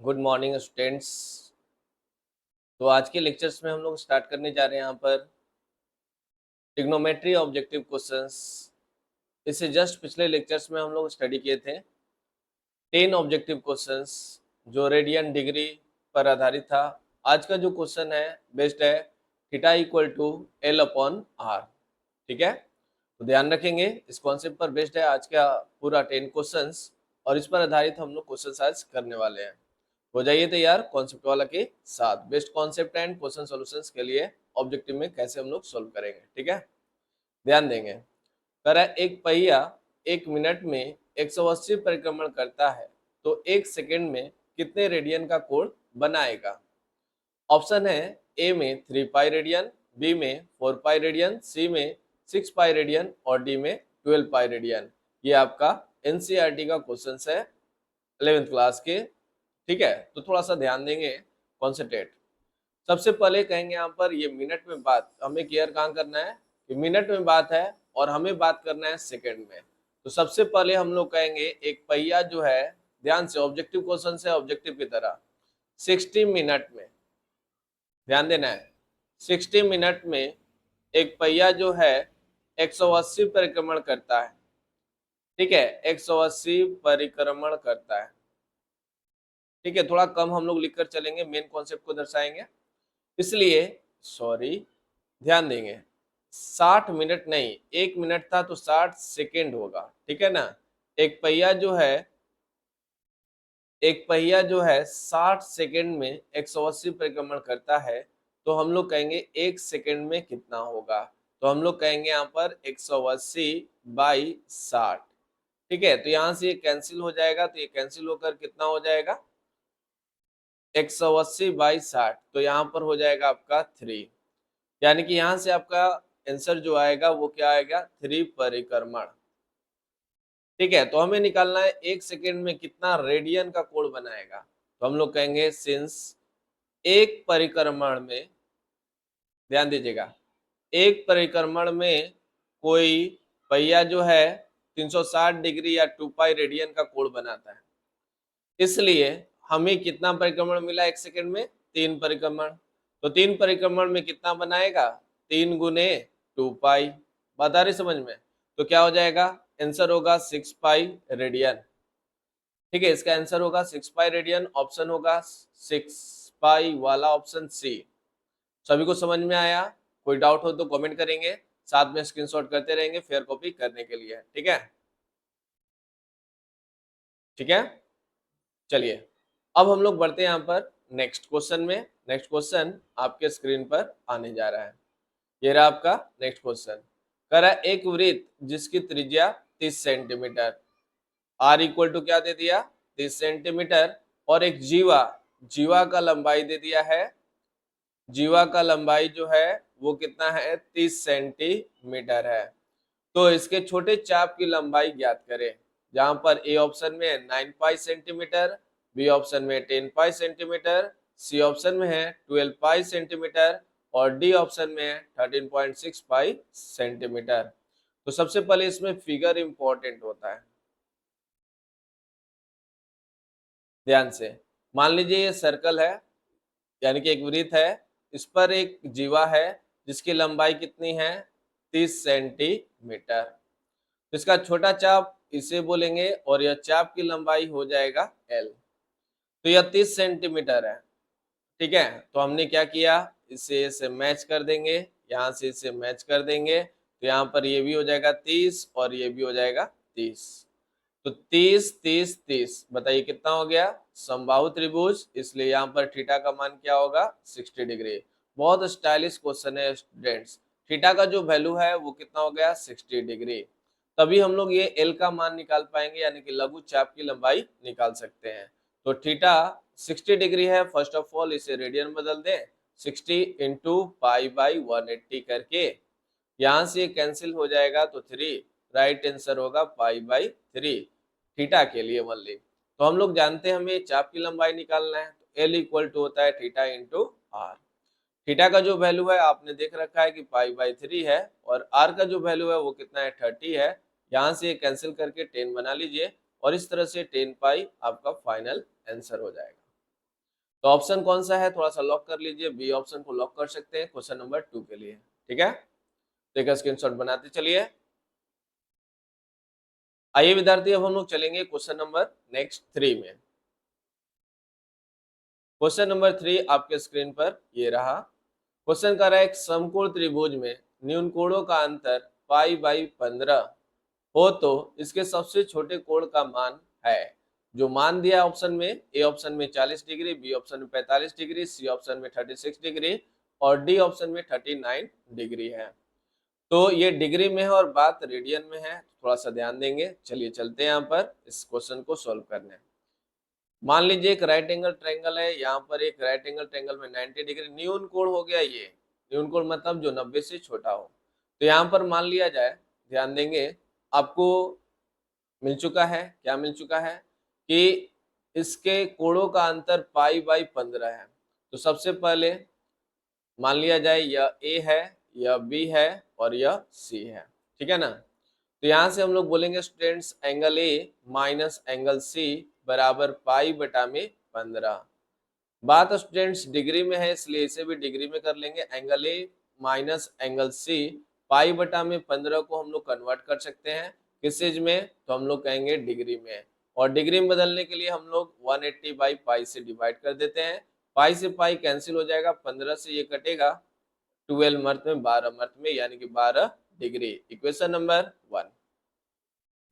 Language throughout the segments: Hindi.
Good morning students. तो आज के लेक्चर्स में हम लोग स्टार्ट करने जा रहे हैं यहाँ पर ट्रिग्नोमेट्री ऑब्जेक्टिव क्वेश्चंस। इससे जस्ट पिछले लेक्चर्स में हम लोग स्टडी किए थे 10 ऑब्जेक्टिव क्वेश्चंस जो रेडियन डिग्री पर आधारित था। आज का जो क्वेश्चन है बेस्ड है theta equal to L upon R. ठीक है, तो ध्यान रखेंगे इस कॉन्सेप्ट पर बेस्ड है आज का पूरा 10 क्वेश्चंस और इस पर आधारित हम लोग क्वेश्चन आज करने वाले हैं। हो जाइए तैयार कॉन्सेप्ट वाला के साथ। Best concept and question solutions के लिए ऑब्जेक्टिव में कैसे हम लोग सोल्व करेंगे। ठीक है, ध्यान देंगे। कह रहा है एक पहिया 1 मिनट में 180 परिक्रमण करता है तो 1 सेकेंड में कितने रेडियन का कोण बनाएगा। ऑप्शन है ए में 3 पाई रेडियन, बी में 4 पाई रेडियन, सी में 6 पाई रेडियन और डी में 12 पाई रेडियन। ये आपका एनसीईआरटी का क्वेश्चन है 11th क्लास के। ठीक है, तो थोड़ा सा ध्यान देंगे, कॉन्सेंट्रेट। सबसे पहले कहेंगे यहाँ पर ये मिनट में बात हमें क्लियर कहाँ करना है कि मिनट में बात है और हमें बात करना है सेकंड में। तो सबसे पहले हम लोग कहेंगे एक पहिया जो है, ध्यान से ऑब्जेक्टिव क्वेश्चन से ऑब्जेक्टिव की तरह 60 मिनट में, ध्यान देना है 60 मिनट में एक पहिया जो है 180 परिक्रमण करता है। ठीक है, 180 परिक्रमण करता है। ठीक है, थोड़ा कम हम लोग लिखकर चलेंगे, मेन कॉन्सेप्ट को दर्शाएंगे इसलिए सॉरी। ध्यान देंगे 60 मिनट नहीं, 1 मिनट था तो 60 सेकेंड होगा। ठीक है ना, एक पहिया जो है 60 सेकेंड में 180 परिक्रमण करता है तो हम लोग कहेंगे 1 सेकेंड में कितना होगा। तो हम लोग कहेंगे यहाँ पर 180 बाई 60। ठीक है, तो यहाँ से ये कैंसिल हो जाएगा, तो ये कैंसिल होकर कितना हो जाएगा 180 बाई 60, तो यहाँ पर हो जाएगा आपका 3। यानी कि यहाँ से आपका आंसर जो आएगा वो क्या आएगा 3 परिक्रमण। ठीक है, तो हमें निकालना है 1 सेकेंड में कितना रेडियन का कोण बनाएगा। तो हम लोग कहेंगे सिंस एक परिक्रमण में, ध्यान दीजिएगा, एक परिक्रमण में कोई पहिया जो है 360 डिग्री या 2 पाई रेडियन का कोण बनाता है, इसलिए हमें कितना परिक्रमण मिला 1 सेकेंड में 3 परिक्रमण। तो 3 परिक्रमण में कितना बनाएगा 3 गुने 2 पाई। बात आ रही समझ में। तो क्या हो जाएगा आंसर होगा 6 पाई रेडियन। ठीक है, इसका आंसर होगा 6 पाई रेडियन। ऑप्शन होगा 6 पाई वाला ऑप्शन सी। सभी को समझ में आया? कोई डाउट हो तो कमेंट करेंगे, साथ में स्क्रीनशॉट करते रहेंगे फेयर कॉपी करने के लिए। ठीक है, ठीक है, चलिए अब हम लोग बढ़ते हैं यहाँ पर नेक्स्ट क्वेश्चन में। नेक्स्ट क्वेश्चन आपके स्क्रीन पर आने जा रहा है। ये रहा आपका नेक्स्ट क्वेश्चन। कह रहा है एक वृत्त जिसकी त्रिज्या 30 सेंटीमीटर, आर इक्वल टू क्या दे दिया 30 सेंटीमीटर, और एक जीवा, जीवा का लंबाई दे दिया है, जीवा का लंबाई जो है वो कितना है 30 सेंटीमीटर है। तो इसके छोटे चाप की लंबाई ज्ञात करें। जहां पर ए ऑप्शन में है 9 पाई सेंटीमीटर, बी ऑप्शन में 10 पाई सेंटीमीटर, सी ऑप्शन में है 12 पाई सेंटीमीटर और डी ऑप्शन में है 13.6 पाई सेंटीमीटर। तो सबसे पहले इसमें फिगर इंपॉर्टेंट होता है, ध्यान से। मान लीजिए ये सर्कल है, यानी कि एक वृत्त है, इस पर एक जीवा है जिसकी लंबाई कितनी है 30 सेंटीमीटर। तो इसका छोटा चाप इसे बोलेंगे और यह चाप की लंबाई हो जाएगा L। तो यह 30 सेंटीमीटर है। ठीक है, तो हमने क्या किया, इसे मैच कर देंगे, यहाँ से इसे मैच कर देंगे, तो यहाँ पर ये भी हो जाएगा 30 और ये भी हो जाएगा 30। तो 30 30 30 बताइए कितना हो गया समबाहु त्रिभुज, इसलिए यहाँ पर थीटा का मान क्या होगा 60 डिग्री। बहुत स्टाइलिश क्वेश्चन है स्टूडेंट्स। थीटा का जो वैल्यू है वो कितना हो गया 60 डिग्री। तभी हम लोग ये एल का मान निकाल पाएंगे, यानी कि लघु चाप की लंबाई निकाल सकते हैं। तो थीटा 60 डिग्री है, फर्स्ट ऑफ ऑल इसे रेडियन बदल दें, 60 इंटू पाई बाई 180 करके, यहाँ से कैंसिल हो जाएगा तो 3, राइट आंसर होगा पाई बाई 3 थीटा के लिए ओनली। तो हम लोग जानते हैं हमें चाप की लंबाई निकालना है, तो एल इक्वल टू होता है थीटा इंटू आर। थीटा का जो वैल्यू है आपने देख रखा है कि पाई बाई 3 है, और आर का जो वैल्यू है वो कितना है 30 है। यहाँ से कैंसिल करके 10 बना लीजिए और इस तरह से 10 पाई आपका फाइनल आंसर हो जाएगा। तो ऑप्शन कौन सा है, थोड़ा सा लॉक कर लीजिए, बी ऑप्शन को लॉक कर सकते हैं क्वेश्चन नंबर 2 के लिए। ठीक है, तो एक स्क्रीनशॉट बनाते चलिए। आइए विद्यार्थी, अब हम लोग चलेंगे क्वेश्चन नंबर नेक्स्ट 3 में। क्वेश्चन नंबर 3 आपके स्क्रीन पर ये रहा। क्वेश्चन कर रहा है एक समकोण त्रिभुज में न्यून कोणों का अंतर पाई/15 हो तो इसके सबसे छोटे कोण का मान है। जो मान दिया ऑप्शन में, ए ऑप्शन में 40 डिग्री, बी ऑप्शन में 45 डिग्री, सी ऑप्शन में 36 डिग्री और डी ऑप्शन में 39 डिग्री है। तो ये डिग्री में है और बात रेडियन में है, थोड़ा सा ध्यान देंगे। चलिए चलते हैं यहाँ पर इस क्वेश्चन को सॉल्व करने। मान लीजिए एक राइट एंगल ट्रायंगल है, यहाँ पर एक राइट एंगल ट्रायंगल में 90 डिग्री न्यून कोण हो गया। ये न्यून कोण मतलब जो 90 से छोटा हो। तो यहाँ पर मान लिया जाए, ध्यान देंगे, आपको मिल चुका है, क्या मिल चुका है कि इसके कोणों का अंतर पाई/15 है। तो सबसे पहले मान लिया जाए यह ए है, यह बी है और यह सी है। ठीक है ना। तो यहाँ से हम लोग बोलेंगे students angle A minus angle C बराबर पाई/15। बात स्टूडेंट्स डिग्री में है, इसलिए इसे भी डिग्री में कर लेंगे। Angle A minus angle C पाई/15 को हम लोग कन्वर्ट कर सकते हैं किस चीज में, तो हम लोग कहेंगे डिग्री में। और डिग्री में बदलने के लिए हम लोग 180/पाई से डिवाइड कर देते हैं। पाई से पाई कैंसिल हो जाएगा, 15 से ये कटेगा, 12 मर्थ में 12 मर्थ में, यानी कि 12 डिग्री। Equation number 1।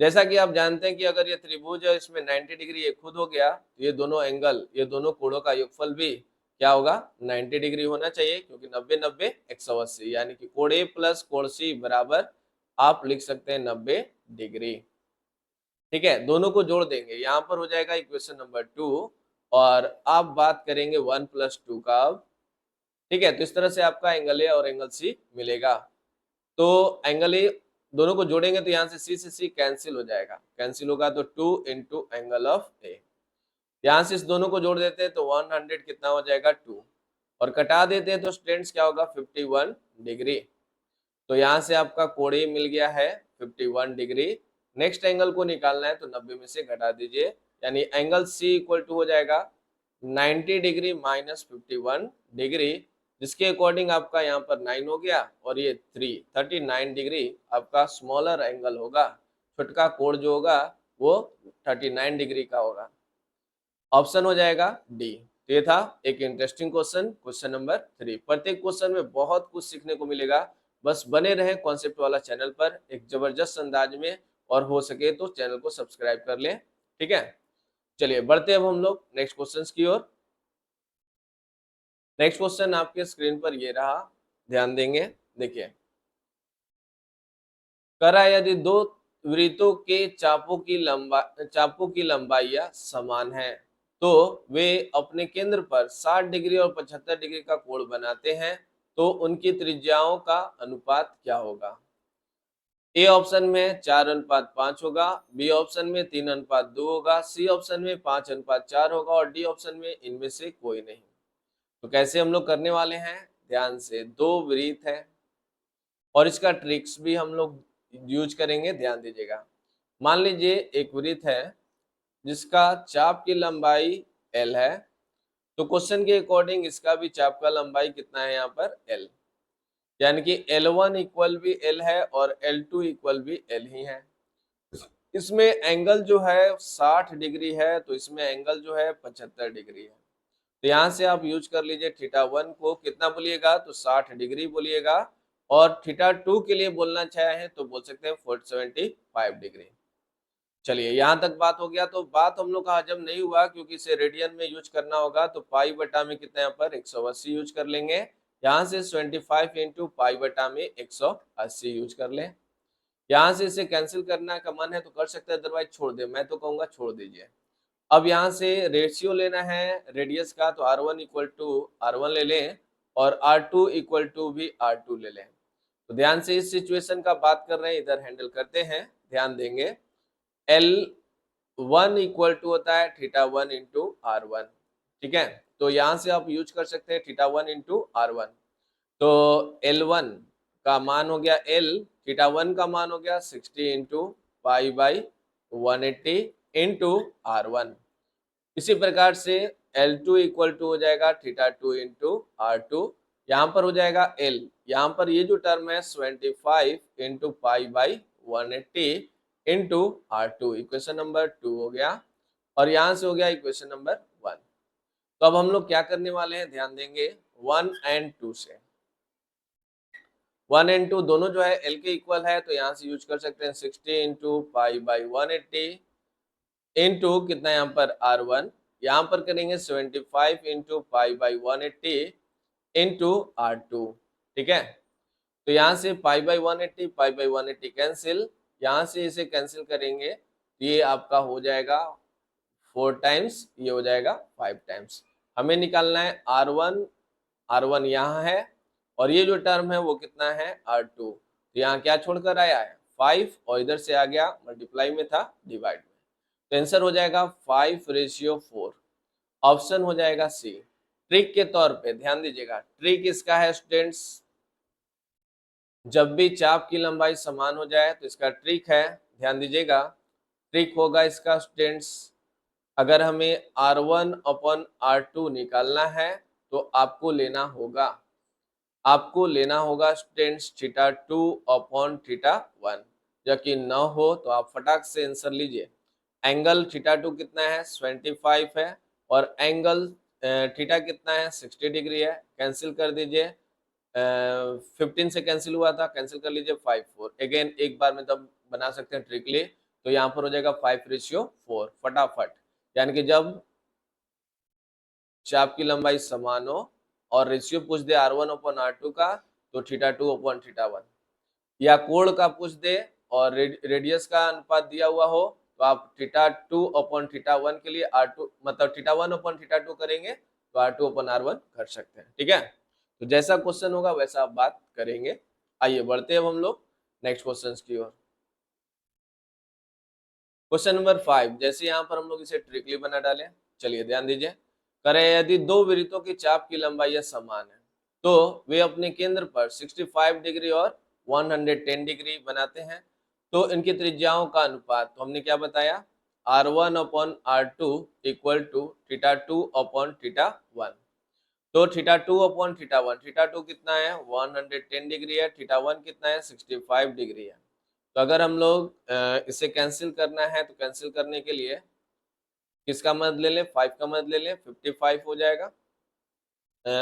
जैसा कि आप जानते हैं कि अगर ये त्रिभुज है, इसमें 90 डिग्री ये खुद हो गया, तो ये दोनों एंगल, ये दोनों कोणों का योगफल भी क्या होगा, 90 डिग्री होना चाहिए, क्योंकि 90 90 180, यानी कि कोण ए प्लस कोण सी बराबर आप लिख सकते हैं 90 डिग्री। ठीक है, दोनों को जोड़ देंगे, यहाँ पर हो जाएगा इक्वेशन नंबर 2 और आप बात करेंगे 1 + 2 का अब। ठीक है, तो इस तरह से आपका एंगल ए और एंगल सी मिलेगा। तो एंगल ए दोनों को जोड़ेंगे तो यहाँ से सी कैंसिल हो जाएगा, कैंसिल होगा तो 2 × एंगल ऑफ ए। यहाँ से इस दोनों को जोड़ देते हैं तो 100 कितना हो जाएगा 2 और कटा देते हैं तो स्टूडेंट्स क्या होगा 51 डिग्री। तो यहाँ से आपका कोण ए मिल गया है 51 डिग्री। नेक्स्ट एंगल को निकालना है तो 90 में से घटा दीजिए, यानी एंगल सी इक्वल टू हो जाएगा 90 डिग्री माइनस 51 डिग्री, जिसके अकॉर्डिंग आपका यहाँ पर 9 हो गया और ये 39 डिग्री आपका स्मॉलर एंगल होगा। छोटका कोण जो होगा वो 39 डिग्री का होगा। ऑप्शन हो जाएगा डी। तो ये था एक इंटरेस्टिंग क्वेश्चन, क्वेश्चन नंबर 3। प्रत्येक क्वेश्चन में बहुत कुछ सीखने को मिलेगा, बस बने रहे कॉन्सेप्ट वाला चैनल पर एक जबरदस्त अंदाज में, और हो सके तो चैनल को सब्सक्राइब कर लें। ठीक है, चलिए बढ़ते अब हम लोग नेक्स्ट क्वेश्चन की ओर। नेक्स्ट क्वेश्चन आपके स्क्रीन पर ये रहा, ध्यान देंगे, देखिए। करा यदि दो वृत्तों के चापों की लंबाइयां समान है तो वे अपने केंद्र पर 60 डिग्री और 75 डिग्री का कोण बनाते हैं, तो उनकी त्रिज्याओं का अनुपात क्या होगा। ए ऑप्शन में 4:5 होगा, बी ऑप्शन में 3:2 होगा, सी ऑप्शन में 5:4 होगा और डी ऑप्शन में इनमें से कोई नहीं। तो कैसे हम लोग करने वाले हैं, ध्यान से, दो वृत्त है और इसका ट्रिक्स भी हम लोग यूज करेंगे, ध्यान दीजिएगा। मान लीजिए एक वृत्त है जिसका चाप की लंबाई l है, तो क्वेश्चन के अकॉर्डिंग इसका भी चाप का लंबाई कितना है यहाँ पर l, यानी कि L1 इक्वल भी l है और L2 इक्वल भी l ही है। इसमें एंगल जो है 60 डिग्री है, तो इसमें एंगल जो है 75 डिग्री है। तो यहाँ से आप यूज कर लीजिए θ1 को कितना बोलिएगा, तो 60 डिग्री बोलिएगा, और θ2 के लिए बोलना चाहे तो बोल सकते हैं 75 डिग्री। चलिए यहाँ तक बात हो गया। तो बात हम लोग का हजम नहीं हुआ, क्योंकि इसे रेडियन में यूज करना होगा, तो पाई बटा में कितना यहाँ पर 180 यूज कर लेंगे। यहाँ से 25 × पाई बटा में 180 यूज कर लें। यहाँ से इसे कैंसिल करना का मन है तो कर सकते हैं, अदरवाइज छोड़ दे, मैं तो कहूंगा छोड़ दीजिए। अब यहाँ से रेशियो लेना है रेडियस का, तो R1 = R1 ले लें और R2 = भी R2 ले लें। तो ध्यान से इस सिचुएशन का बात कर रहे हैं, इधर हैंडल करते हैं, ध्यान देंगे। L1 = होता है θ1 × R1। ठीक है, तो यहाँ से आप यूज कर सकते हैं θ1 × R1। तो L1 का मान हो गया L, θ1 का मान हो गया 60 × पाई/180 × R1। इसी प्रकार से L2 इक्वल टू हो जाएगा थीटा 2 इंटू R2, यहाँ पर हो जाएगा L, यहाँ पर ये जो टर्म है 25 into pi by 180 into R2, equation number 2 हो गया, और यहाँ से हो गया इक्वेशन नंबर 1। तो अब हम लोग क्या करने वाले हैं, ध्यान देंगे 1 एंड 2 से। 1 एंड 2 दोनों जो है L के इक्वल है, तो यहाँ से यूज कर सकते हैं 60 इंटू पाई बाई 180 इंटू कितना यहाँ पर R1, यहाँ पर करेंगे 75 into pi by 180 into R2, ठीक है। तो यहाँ से pi by 180 pi by 180 cancel, यहाँ से इसे कैंसिल करेंगे तो ये आपका हो जाएगा 4 टाइम्स, ये हो जाएगा 5 टाइम्स। हमें निकालना है R1, R1 यहाँ है, और ये जो टर्म है वो कितना है R2, तो यहाँ क्या छोड़कर आया है 5, और इधर से आ गया मल्टीप्लाई में था डिवाइड में, तो आंसर हो जाएगा 5:4। ऑप्शन हो जाएगा सी। ट्रिक के तौर पे ध्यान दीजिएगा, ट्रिक इसका है स्टूडेंट्स, जब भी चाप की लंबाई समान हो जाए तो इसका ट्रिक है, ध्यान दीजिएगा, ट्रिक होगा इसका स्टूडेंट्स, अगर हमें R1 अपॉन R2 निकालना है तो आपको लेना होगा स्टूडेंट्स थीटा 2 अपॉन थीटा 1। यकीन न हो तो आप फटाक से आंसर लीजिए। एंगल थीटा 2 कितना है 25 है, और एंगल थीटा कितना है 60 डिग्री है, कैंसिल कर दीजिए, 15 से कैंसिल हुआ था, कैंसिल कर लीजिए 5 4, अगेन एक बार में तब बना सकते हैं ट्रिकली, तो यहाँ पर हो जाएगा 5:4 फटाफट, यानी कि जब चाप की लंबाई समान हो और रेशियो पूछ दे R1 अपॉन R2 का तो थीटा 2 अपॉन थीटा 1, या कोण का पूछ दे और रेडियस का अनुपात दिया हुआ हो तो आप थीटा 2 अपॉन थीटा 1 के लिए R2 मतलब थीटा 1 अपॉन थीटा 2 करेंगे तो R2 अपॉन R1 कर सकते हैं, ठीक है। तो जैसा क्वेश्चन होगा वैसा आप बात करेंगे। आइए बढ़ते हैं हम लोग नेक्स्ट क्वेश्चन की ओर। क्वेश्चन नंबर 5, जैसे यहाँ पर हम लोग इसे ट्रिकली बना डालें, चलिए ध्यान दीजिए, करें यदि दो वृत्तों की चाप की लंबाई समान है तो वे अपने केंद्र पर 65 डिग्री और 110 डिग्री बनाते हैं, तो इनकी त्रिज्याओं का अनुपात, तो हमने क्या बताया R1 upon R2 equal to theta 2 upon theta 1, तो थीटा 2 अपॉन थीटा 1, थीटा 2 कितना है 110 डिग्री है, थीटा 1 कितना है 65 डिग्री है। तो अगर हम लोग इसे कैंसिल करना है तो कैंसिल करने के लिए किसका मदद ले लें, 5 का मदद ले लें, 55 हो जाएगा,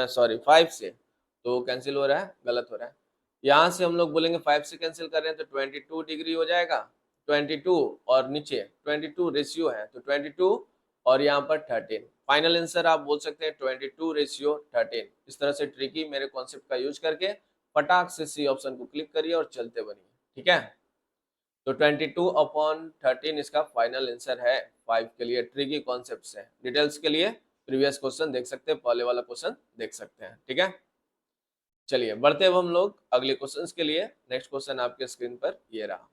सॉरी 5 से तो कैंसिल हो रहा है, गलत हो रहा है, यहाँ से हम लोग बोलेंगे 5 से कैंसिल कर रहे हैं तो 22 डिग्री हो जाएगा, 22 और नीचे 22 रेशियो है तो 22 और यहाँ पर 13, फाइनल आंसर आप बोल सकते हैं 22:13। इस तरह से ट्रिकी मेरे कॉन्सेप्ट का यूज करके फटाक से सी ऑप्शन को क्लिक करिए और चलते बनिए, ठीक है। तो 22/13 इसका फाइनल आंसर है 5 के लिए, ट्रिकी कॉन्सेप्ट से। डिटेल्स के लिए प्रीवियस क्वेश्चन देख सकते हैं, पहले वाला क्वेश्चन देख सकते हैं, ठीक है। चलिए बढ़ते हैं हम लोग अगले क्वेश्चंस के लिए। नेक्स्ट क्वेश्चन आपके स्क्रीन पर ये रहा,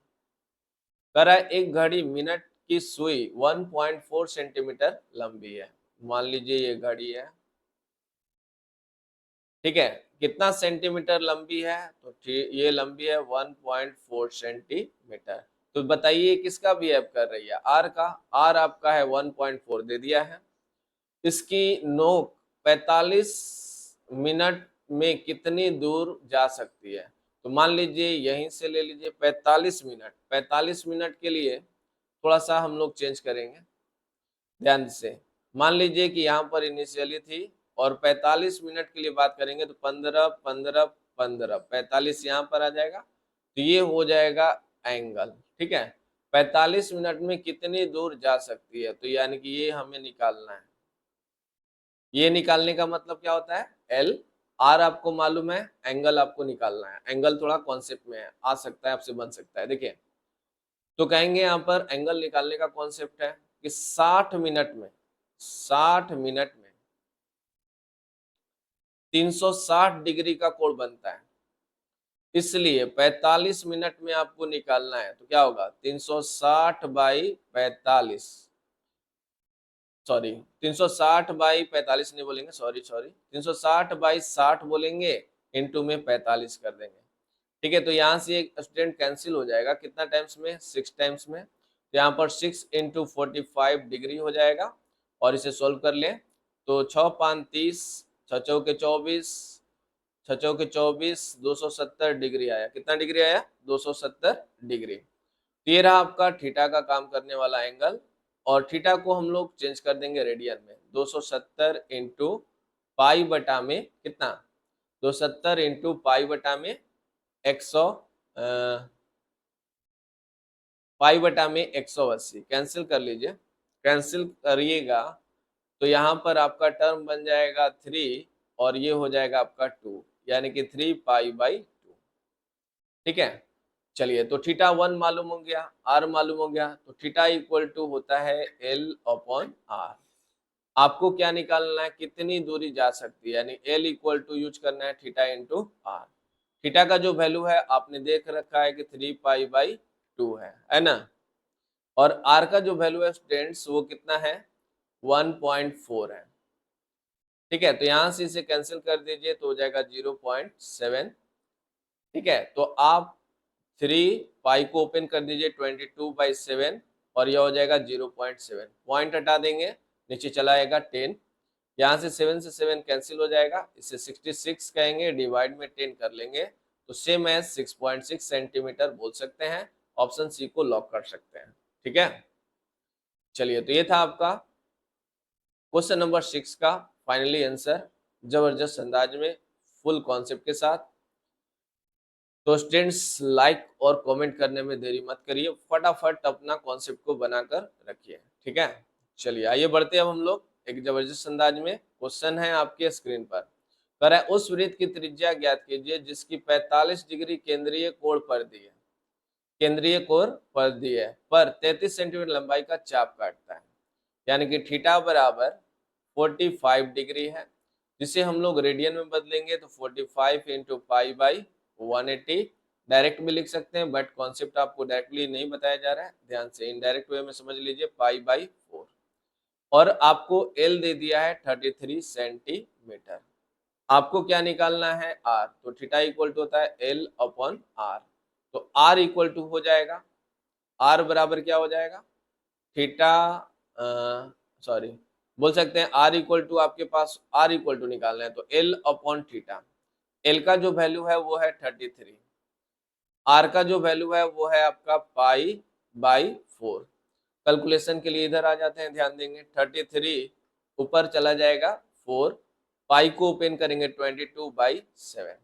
कह रहा है एक घड़ी मिनट की सुई 1.4 सेंटीमीटर लंबी है। मान लीजिए ये घड़ी है, ठीक है, कितना सेंटीमीटर लंबी है, तो ये लंबी है 1.4 सेंटीमीटर। तो बताइए किसका बिहेव कर रही है, आर का, आर आपका है 1.4 दे दिया है, इसकी नोक 45 मिनट में कितनी दूर जा सकती है। तो मान लीजिए यहीं से ले लीजिए 45 मिनट, 45 मिनट के लिए थोड़ा सा हम लोग चेंज करेंगे ध्यान से, मान लीजिए कि यहाँ पर इनिशियली थी और 45 मिनट के लिए बात करेंगे तो 15 15 15 45 यहाँ पर आ जाएगा, तो ये हो जाएगा एंगल, ठीक है। 45 मिनट में कितनी दूर जा सकती है, तो यानी कि ये हमें निकालना है। ये निकालने का मतलब क्या होता है, एल आर आपको मालूम है, एंगल आपको निकालना है। एंगल थोड़ा कॉन्सेप्ट में है, आ सकता है आपसे बन सकता है। देखिए तो कहेंगे यहाँ पर एंगल निकालने का कॉन्सेप्ट है कि 60 मिनट में 360 डिग्री का कोण बनता है, इसलिए 45 मिनट में आपको निकालना है तो क्या होगा 360 बाई 45, सॉरी 360 बाई 45 नहीं बोलेंगे, सॉरी 360 बाई 60 बोलेंगे, इनटू में 45 कर देंगे, ठीक है। तो यहाँ से एक स्टूडेंट कैंसिल हो जाएगा, कितना टाइम्स में 6 टाइम्स में, तो यहाँ पर 6 × 45 डिग्री हो जाएगा, और इसे सोल्व कर ले तो 6×5 = 30, 6×4 = 24, 6×4 = 24, 270 डिग्री आया। कितना डिग्री आया? 270 डिग्री। तो ये रहा आपका थीटा का काम करने वाला एंगल, और थीटा को हम लोग चेंज कर देंगे रेडियन में। 270 इंटू पाई बटा में कितना? 270 इंटू पाई बटा में 100, पाई बटा में 180। कैंसिल कर लीजिए, कैंसिल करिएगा तो यहाँ पर आपका टर्म बन जाएगा 3 और ये हो जाएगा आपका 2, यानी कि 3π/2। ठीक है, चलिए तो थीटा 1 मालूम हो गया, r मालूम हो गया, तो थीटा इक्वल टू होता है L/r। आपको क्या निकालना है? कितनी दूरी जा सकती है, यानी L इक्वल टू यूज करना है थीटा इंटू r। थीटा का जो वैल्यू है आपने देख रखा है कि 3π/2 है ना, और r का जो वैल्यू है स्टूडेंट्स वो कितना है? 1.4 है। ठीक है, तो यहां से इसे कैंसिल कर दीजिए तो हो जाएगा 0.7। ठीक है, तो आप 3 पाई को ओपन कर दीजिए 22/7 और यह हो जाएगा 0.7। पॉइंट हटा देंगे, नीचे चला आएगा 10। यहाँ से 7 से 7 कैंसिल हो जाएगा, इसे 66 कहेंगे, डिवाइड में 10 कर लेंगे तो सेम एज 6.6 सेंटीमीटर बोल सकते हैं। ऑप्शन सी को लॉक कर सकते हैं। ठीक है, चलिए तो ये था आपका क्वेश्चन नंबर 6 का फाइनली आंसर, जबरदस्त अंदाज में फुल कॉन्सेप्ट के साथ। तो स्टूडेंट्स लाइक और कमेंट करने में देरी मत करिए, फटाफट अपना कॉन्सेप्ट को बनाकर रखिए। ठीक है, चलिए आइए बढ़ते हैं अब हम लोग एक जबरदस्त अंदाज में। क्वेश्चन है आपके स्क्रीन पर, कह रहा है उस वृत्त की त्रिज्या ज्ञात कीजिए जिसकी 45 डिग्री केंद्रीय कोण पर दी है, केंद्रीय कोण पर दी है, पर 33 सेंटीमीटर लंबाई का चाप काटता है, यानी कि थीटा बराबर 45 डिग्री है, जिसे हम लोग रेडियन में बदलेंगे तो 45 इंटू π/180। डायरेक्ट भी लिख सकते हैं, बट कॉन्सेप्ट आपको डायरेक्टली नहीं बताया जा रहा है, ध्यान से इनडायरेक्ट वे में समझ लीजिए, π/4। और आपको L दे दिया है 33 सेंटीमीटर। आपको क्या निकालना है? R। तो थीटा इक्वल टू होता है L/r। तो R इक्वल टू हो जाएगा, R बराबर क्या हो जाएगा? थीटा, सॉरी बोल सकते हैं R इक्वल टू, आपके पास R इक्वल टू निकालना है तो L/थीटा। L का जो वैल्यू है वो है 33, R का जो वैल्यू है वो है आपका π/4। कैलकुलेशन के लिए इधर आ जाते हैं, ध्यान देंगे 33 ऊपर चला जाएगा 4, पाई को ओपन करेंगे 22/7,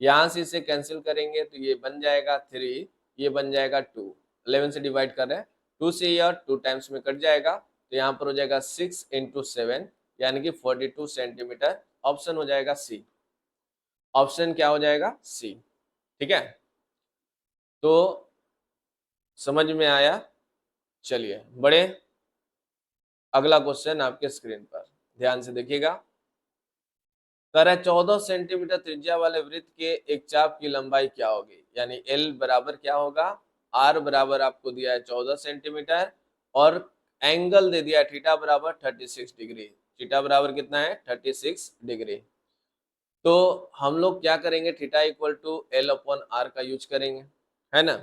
यहाँ से इसे कैंसिल करेंगे तो ये बन जाएगा 3, ये बन जाएगा 2, 11 से डिवाइड कर रहे हैं, 2 से यह 2 टाइम्स में कट जाएगा तो यहाँ पर हो जाएगा 6 इंटू 7, यानी कि 42 सेंटीमीटर। ऑप्शन हो जाएगा सी, ऑप्शन क्या हो जाएगा? सी। ठीक है, तो समझ में आया? चलिए बड़े, अगला क्वेश्चन आपके स्क्रीन पर ध्यान से देखिएगा। कह रहा है 14 सेंटीमीटर त्रिज्या वाले वृत्त के एक चाप की लंबाई क्या होगी, यानी L बराबर क्या होगा? R बराबर आपको दिया है 14 सेंटीमीटर और एंगल दे दिया है थीटा बराबर 36 डिग्री। थीटा बराबर कितना है? 36 डिग्री। तो हम लोग क्या करेंगे? थीटा इक्वल टू L/r का यूज करेंगे, है ना।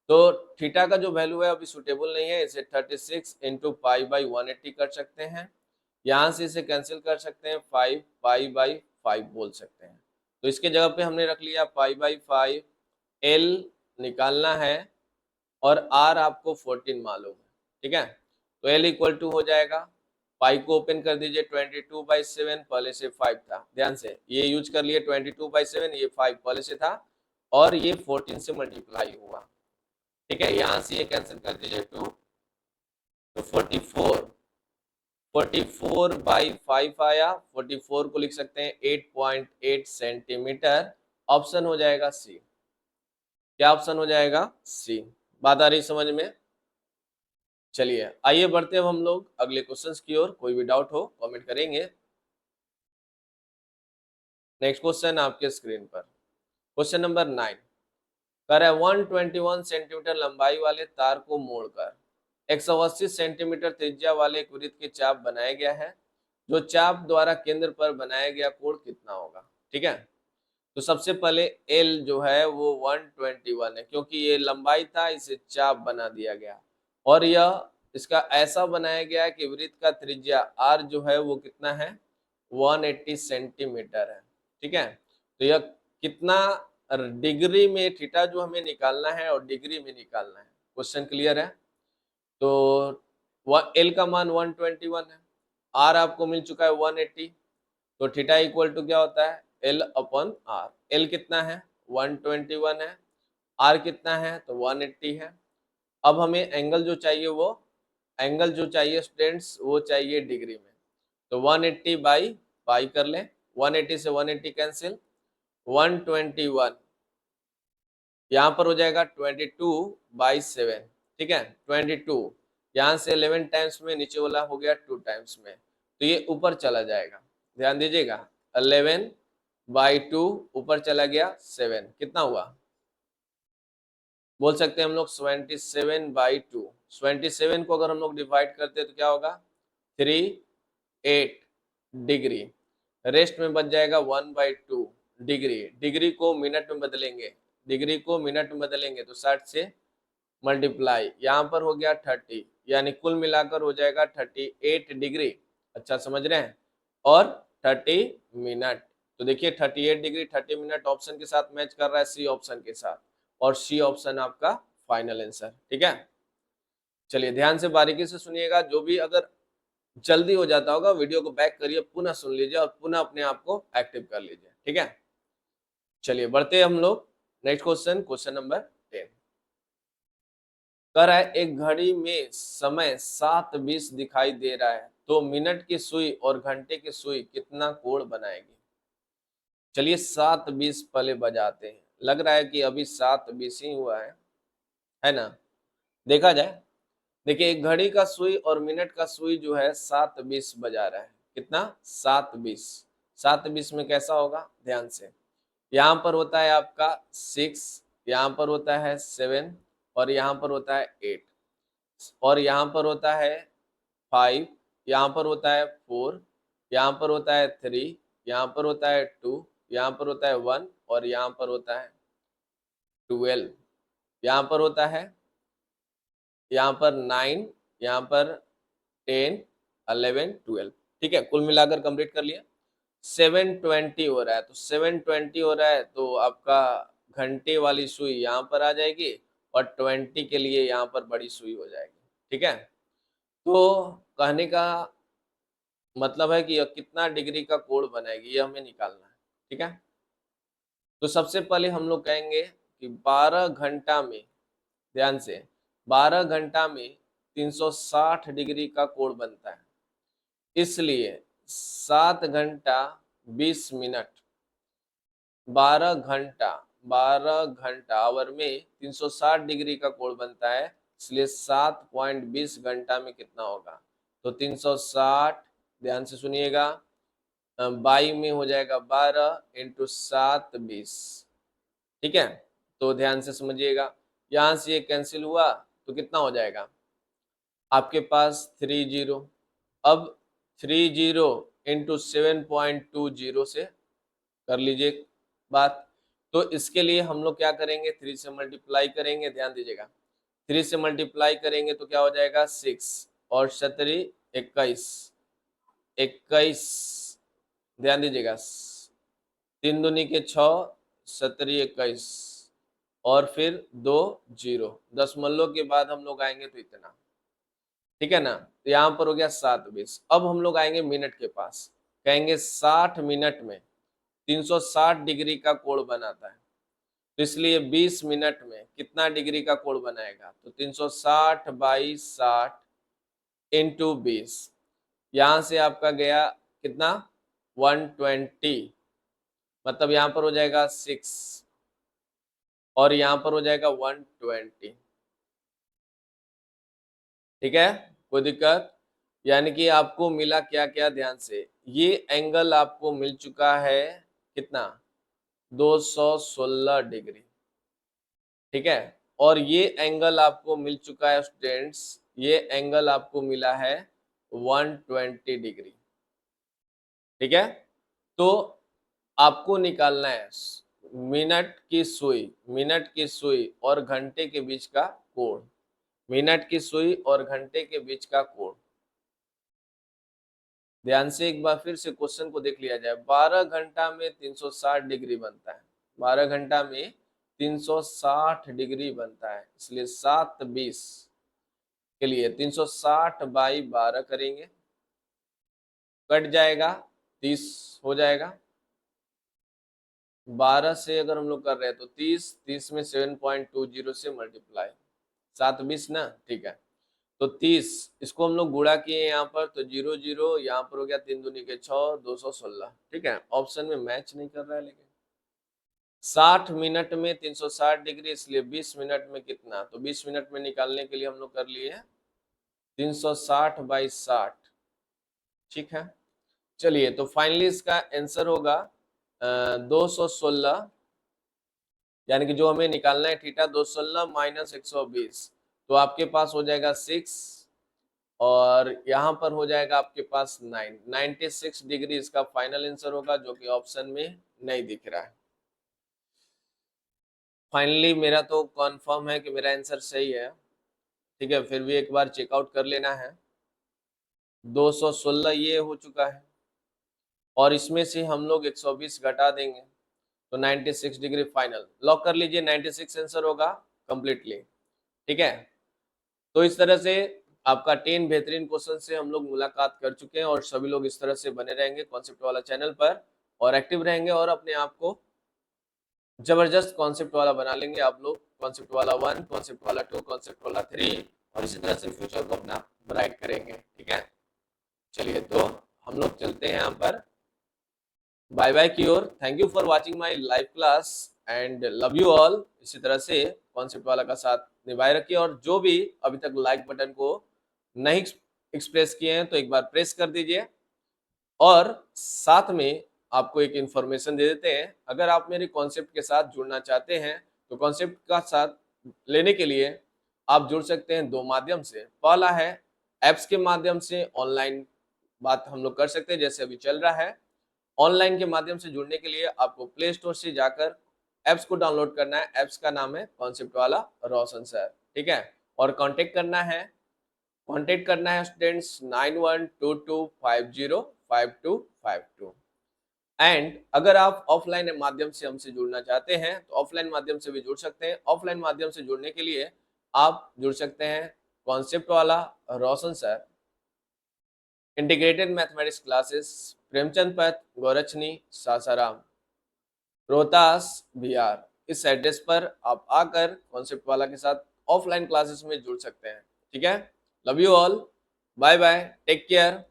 तो थीटा का जो वैल्यू है अभी सुटेबल नहीं है, इसे 36 इंटू π/180 कर सकते हैं, यहाँ से इसे कैंसिल कर सकते हैं, 5 π/5 बोल सकते हैं। तो इसके जगह पे हमने रख लिया π/5। L निकालना है और R आपको 14 मालूम है। ठीक है, तो L इक्वल टू हो जाएगा, पाई को ओपन कर दीजिए 22/7, पहले से 5 था, ध्यान से ये यूज कर लिए 22/7, ये 5 पहले से था और ये 14 से मल्टीप्लाई हुआ। ठीक है, यहाँ से ये कैंसिल कर दीजिए 2, तो 44/5 आया। 44 को लिख सकते हैं 8.8 सेंटीमीटर। ऑप्शन हो जाएगा सी। क्या ऑप्शन हो जाएगा? सी। बात आ रही समझ में? चलिए आइए बढ़ते हैं हम लोग अगले क्वेश्चंस की ओर। कोई भी डाउट हो कमेंट करेंगे। नेक्स्ट क्वेश्चन आपके स्क्रीन पर, क्वेश्चन नंबर 9। कह रहा है 121 सेंटीमीटर लंबाई वाले तार को मोड़कर 180 सेंटीमीटर त्रिज्या वाले एक वृत्त की चाप बनाया गया है, जो चाप द्वारा केंद्र पर बनाया गया कोण कितना होगा? ठीक है, तो सबसे पहले L जो है वो 121 है, क्योंकि ये लंबाई था, इसे चाप बना दिया गया, और यह इसका ऐसा बनाया गया है कि वृत्त का त्रिज्या r जो है वो कितना है 180 सेंटीमीटर है। ठीक है, तो यह कितना डिग्री में थीटा जो हमें निकालना है और डिग्री में निकालना है। क्वेश्चन क्लियर है? तो एल का मान 121 है, आर आपको मिल चुका है 180, तो थीटा इक्वल टू क्या होता है एल अपॉन आर। एल कितना है 121 है, आर कितना है तो 180 है। अब हमें एंगल जो चाहिए वो एंगल जो चाहिए स्टूडेंट्स वो चाहिए डिग्री में, तो 180 बाई पाई कर लें, 180 से 180 कैंसिल, 121 यहाँ पर हो जाएगा 22/7। ठीक है, 22 यहाँ से 11 टाइम्स में, नीचे वाला हो गया 2 टाइम्स में, तो ये ऊपर चला जाएगा। ध्यान दीजिएगा 11/2 ऊपर चला गया 7, कितना हुआ बोल सकते हैं हम लोग 77/2। 77 को अगर हम लोग डिवाइड करते हैं तो क्या होगा 38 डिग्री, रेस्ट में बच जाएगा 1/2 डिग्री। डिग्री को मिनट में बदलेंगे, डिग्री को मिनट में बदलेंगे तो 60 से मल्टीप्लाई, यहाँ पर हो गया 30, यानी कुल मिलाकर हो जाएगा 38 डिग्री। अच्छा समझ रहे हैं, और 30 मिनट। तो देखिए 38 डिग्री 30 मिनट ऑप्शन के साथ मैच कर रहा है, सी ऑप्शन के साथ, और सी ऑप्शन आपका फाइनल आंसर। ठीक है, चलिए ध्यान से बारीकी से सुनिएगा, जो भी अगर जल्दी हो जाता होगा वीडियो को बैक करिए, पुनः सुन लीजिए और पुनः अपने आप को एक्टिव कर लीजिए। ठीक है, चलिए बढ़ते हैं हम लोग नेक्स्ट क्वेश्चन, क्वेश्चन नंबर 10 कर रहा है एक घड़ी में समय 7:20 दिखाई दे रहा है, तो मिनट की सुई और घंटे की सुई कितना कोण बनाएगी। चलिए 7:20 पहले बजाते हैं, लग रहा है कि अभी 7:20 ही हुआ है ना, देखा जाए। देखिए एक घड़ी का सुई और मिनट का सुई जो है 7:20 बजा रहा है, कितना 7:20। 7:20 में कैसा होगा ध्यान से, यहाँ पर होता है आपका 6, यहाँ पर होता है 7, और यहाँ पर होता है 8, और यहाँ पर होता है 5, यहाँ पर होता है 4, यहाँ पर होता है 3, यहाँ पर होता है 2, यहाँ पर होता है 1, और यहाँ पर होता है 12, यहाँ पर होता है, यहाँ पर 9, यहाँ पर 10, 11, 12। ठीक है, कुल मिलाकर कंप्लीट कर लिया। 7:20 हो रहा है, तो 7:20 हो रहा है तो आपका घंटे वाली सुई यहाँ पर आ जाएगी, और 20 के लिए यहाँ पर बड़ी सुई हो जाएगी। ठीक है, तो कहने का मतलब है कि यह कितना डिग्री का कोण बनाएगी, ये हमें निकालना है। ठीक है, तो सबसे पहले हम लोग कहेंगे कि 12 घंटा में, ध्यान से 12 घंटा में 360 डिग्री का कोण बनता है, इसलिए 7 घंटा 20 मिनट, 12 घंटा आवर में 360 डिग्री का कोण बनता है, इसलिए 7.20 घंटा में कितना होगा, तो 360, ध्यान से सुनिएगा, बाई में हो जाएगा 12 × 7 20। ठीक है, तो ध्यान से समझिएगा, यहां से ये कैंसिल हुआ तो कितना हो जाएगा आपके पास 30। अब 30 × 7.20 से कर लीजिए बात, तो इसके लिए हम लोग क्या करेंगे 3 से मल्टीप्लाई करेंगे। ध्यान दीजिएगा 3 से मल्टीप्लाई करेंगे तो क्या हो जाएगा 6, और 7 21, 21, ध्यान दीजिएगा 3 दूनी के 6, 7 21, और फिर 2 0, दशमलव के बाद हम लोग आएंगे तो इतना। ठीक है ना, तो यहाँ पर हो गया 7:20। अब हम लोग आएंगे मिनट के पास, कहेंगे 60 मिनट में 360 डिग्री का कोण बनाता है, तो इसलिए 20 मिनट में कितना डिग्री का कोण बनाएगा, तो 360/60 × 20, यहाँ से आपका गया कितना 120, मतलब यहाँ पर हो जाएगा 6, और यहाँ पर हो जाएगा 120। ठीक है, कोई दिक्कत, यानी कि आपको मिला क्या क्या, ध्यान से ये एंगल आपको मिल चुका है कितना 216 डिग्री। ठीक है, और ये एंगल आपको मिल चुका है स्टूडेंट्स, ये एंगल आपको मिला है 120 डिग्री। ठीक है, तो आपको निकालना है मिनट की सुई और घंटे के बीच का कोण। मिनट की सुई और घंटे के बीच का कोण। ध्यान से एक बार फिर से क्वेश्चन को देख लिया जाए। 12 घंटा में 360 डिग्री बनता है, 12 घंटा में 360 डिग्री बनता है, इसलिए 7:20 के लिए 360/12 करेंगे, कट जाएगा, 30 हो जाएगा। 12 से अगर हम लोग कर रहे हैं तो 30 में 7.20 से मल्टीप्लाई, 7:20 ना, ठीक है। तो 30, इसको हम लोग गुणा किए यहाँ पर, तो 0 0 यहाँ पर हो गया, 3 दूनी के 6, 216, ठीक है। ऑप्शन में मैच नहीं कर रहा है, लेकिन 60 मिनट में 360 डिग्री, इसलिए 20 मिनट में कितना, तो 20 मिनट में निकालने के लिए हम लोग कर लिए 360/60, ठीक है। चलिए, तो फाइनली इसका आंसर होगा 216, यानी कि जो हमें निकालना है थीटा 216 माइनस 120, तो आपके पास हो जाएगा 6 और यहाँ पर हो जाएगा आपके पास 96 डिग्री इसका फाइनल आंसर होगा, जो कि ऑप्शन में नहीं दिख रहा है। फाइनली मेरा तो कंफर्म है कि मेरा आंसर सही है, ठीक है। फिर भी एक बार चेकआउट कर लेना है। 216 ये हो चुका है और इसमें से हम लोग 120 घटा देंगे तो 96 डिग्री फाइनल लॉक कर लीजिए। 96 आंसर होगा कंप्लीटली, ठीक है। तो इस तरह से आपका 10 बेहतरीन क्वेश्चन से हम लोग मुलाकात कर चुके हैं और सभी लोग इस तरह से बने रहेंगे कॉन्सेप्ट वाला चैनल पर और एक्टिव रहेंगे और अपने आप को जबरदस्त कॉन्सेप्ट वाला बना लेंगे आप लोग। कॉन्सेप्ट वाला 1, कॉन्सेप्ट वाला 2, कॉन्सेप्ट वाला 3 और इसी तरह से फ्यूचर को अपना ब्राइट करेंगे, ठीक है। चलिए, तो हम लोग चलते हैं यहाँ पर बाय बाय की ओर। Thank you for watching my live class and love you all. इसी तरह से कॉन्सेप्ट वाला का साथ निभाए रखिए और जो भी अभी तक लाइक बटन को नहीं एक्सप्रेस किए हैं तो एक बार प्रेस कर दीजिए। और साथ में आपको एक इंफॉर्मेशन दे देते हैं, अगर आप मेरे कॉन्सेप्ट के साथ जुड़ना चाहते हैं तो कॉन्सेप्ट का साथ लेने के लिए आप जुड़ सकते हैं दो माध्यम से। पहला है एप्स के माध्यम से, ऑनलाइन बात हम लोग कर सकते हैं जैसे अभी चल रहा है। ऑनलाइन के माध्यम से जुड़ने के लिए आपको प्ले स्टोर से जाकर एप्स को डाउनलोड करना है। एप्स का नाम है कॉन्सेप्ट वाला रोशन सर, ठीक है। और कांटेक्ट करना है स्टूडेंट्स 9122505252। एंड अगर आप ऑफलाइन माध्यम से हमसे जुड़ना चाहते हैं तो ऑफलाइन माध्यम से भी जुड़ सकते हैं। ऑफलाइन माध्यम से जुड़ने के लिए आप जुड़ सकते हैं कॉन्सेप्ट वाला Roshan sir integrated mathematics classes, Premchand Path, Gorakhni, Sasaram, Rohtas, Bihar. इस एड्रेस पर आप आकर कॉन्सेप्ट वाला के साथ ऑफलाइन क्लासेस में जुड़ सकते हैं, ठीक है। Love you all, bye bye, take care.